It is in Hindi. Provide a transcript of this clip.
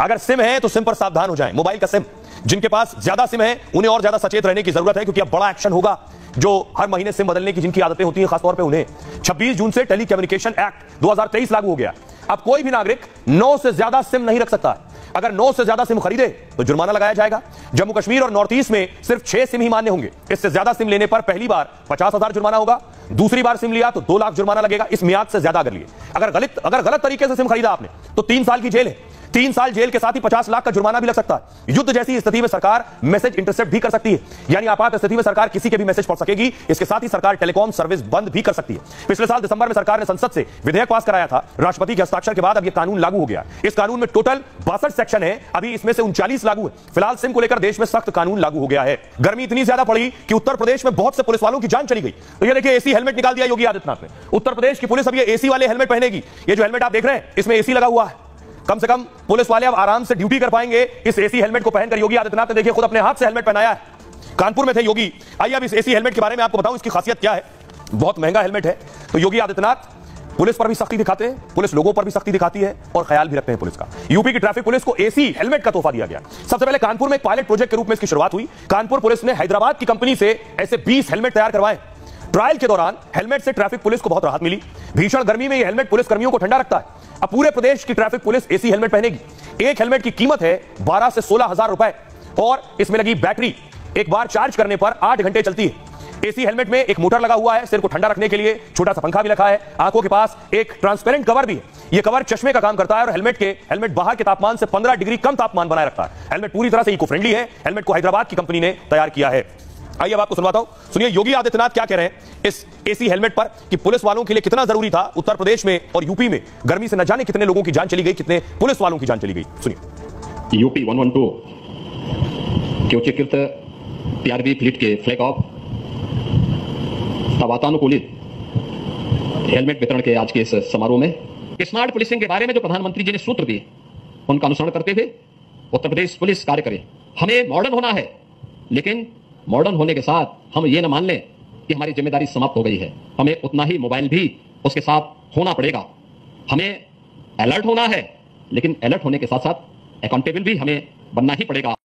अगर सिम है तो सिम पर सावधान हो जाएं। मोबाइल का सिम, जिनके पास ज्यादा सिम है उन्हें और ज्यादा सचेत रहने की जरूरत है, क्योंकि अब बड़ा एक्शन होगा। जो हर महीने सिम बदलने की जिनकी आदतें होती हैं, खासतौर पे उन्हें 26 जून से टेलीकम्युनिकेशन एक्ट 2023 लागू हो गया। अब कोई भी नागरिक 9 से ज्यादा सिम नहीं रख सकता। अगर 9 से ज्यादा सिम खरीदे तो जुर्माना लगाया जाएगा। जम्मू कश्मीर और नॉर्थ ईस्ट में सिर्फ 6 सिम ही मान्य होंगे। इससे ज्यादा सिम लेने पर पहली बार 50,000 जुर्माना होगा, दूसरी बार सिम लिया तो 2 लाख जुर्माना लगेगा। इस मियाद से ज्यादा अगर लिए, अगर गलत तरीके से सिम खरीदा आपने तो 3 साल की जेल है। 3 साल जेल के साथ ही 50 लाख का जुर्माना भी लग सकता है। युद्ध जैसी स्थिति में सरकार मैसेज इंटरसेप्ट भी कर सकती है, यानी आपात स्थिति में सरकार किसी के भी मैसेज पढ़ सकेगी। इसके साथ ही सरकार टेलीकॉम सर्विस बंद भी कर सकती है। पिछले साल दिसंबर में सरकार ने संसद से विधेयक पास कराया था। राष्ट्रपति के हस्ताक्षर के बाद अब यह कानून लागू हो गया। इस कानून में टोटल 62 सेक्शन है, अभी इसमें से 39 लागू है। फिलहाल सिम को लेकर देश में सख्त कानून लागू हो गया है। गर्मी इतनी ज्यादा पड़ी कि उत्तर प्रदेश में बहुत से पुलिस वालों की जान चली गई। तो ये देखिए, एसी हेलमेट निकाल दिया योगी आदित्यनाथ ने। उत्तर प्रदेश की पुलिस अब ये एसी वाले हेलमेट पहनेगी। ये जो हेलमेट आप देख रहे हैं, इसमें एसी लगा हुआ है। कम से कम पुलिस वाले अब आराम से ड्यूटी कर पाएंगे इस एसी हेलमेट को पहनकर। योगी आदित्यनाथ ने देखिए खुद अपने हाथ से हेलमेट पहनाया है। कानपुर में थे योगी। आइए अब इस एसी हेलमेट के बारे में आपको बताऊं, इसकी खासियत क्या है। बहुत महंगा हेलमेट है। तो योगी आदित्यनाथ पुलिस पर भी सख्ती दिखाते हैं, पुलिस लोगों पर भी सख्ती दिखाती है और ख्याल भी रखते हैं पुलिस का। यूपी की ट्रैफिक पुलिस को एसी हेलमेट का तोहफा दिया गया। सबसे पहले कानपुर में एक पायलट प्रोजेक्ट के रूप में इसकी शुरुआत हुई। कानपुर पुलिस ने हैदराबाद की कंपनी से ऐसे 20 हेलमेट तैयार करवाए। ट्रायल के दौरान हेलमेट से ट्रैफिक पुलिस को बहुत राहत मिली। भीषण गर्मी में यह हेलमेट पुलिस कर्मियों को ठंडा रखता है। अब पूरे प्रदेश की ट्रैफिक पुलिस एसी हेलमेट पहनेगी। एक हेलमेट की कीमत है 12 से 16,000 रुपए और इसमें लगी बैटरी एक बार चार्ज करने पर 8 घंटे चलती है। एसी हेलमेट में एक मोटर लगा हुआ है, सिर को ठंडा रखने के लिए छोटा सा पंखा भी रखा है। आंखों के पास एक ट्रांसपेरेंट कवर भी है। यह कवर चश्मे का काम करता है और हेलमेट बाहर के तापमान से 15 डिग्री कम तापमान बनाए रखता है। हेलमेट पूरी तरह से इको फ्रेंडली है। हेलमेट को हैदराबाद की कंपनी ने तैयार किया है। आइए अब आपको सुनवाता हूं, सुनिए योगी आदित्यनाथ क्या कह रहे हैं इस एसी हेलमेट पर, कि पुलिस वालों के लिए कितना जरूरी था। उत्तर प्रदेश में और यूपी में गर्मी से न जाने कितने लोगों की जान चली गई, कितने पुलिस वालों की जान चली गई। सुनिए। यूपी 112 के उच्चीकृत पीआरबी फ्लीट के फ्लैग ऑफ वातानुकूलित हेलमेट वितरण के आज के इस समारोह में स्मार्ट पुलिसिंग के बारे में जो प्रधानमंत्री जी ने सूत्र दिए, उनका अनुसरण करते हुए उत्तर प्रदेश पुलिस कार्य करे। हमें मॉडर्न होना है, लेकिन मॉडर्न होने के साथ हम ये न मान लें कि हमारी जिम्मेदारी समाप्त हो गई है। हमें उतना ही मोबाइल भी उसके साथ होना पड़ेगा। हमें अलर्ट होना है, लेकिन अलर्ट होने के साथ साथ अकाउंटेबल भी हमें बनना ही पड़ेगा।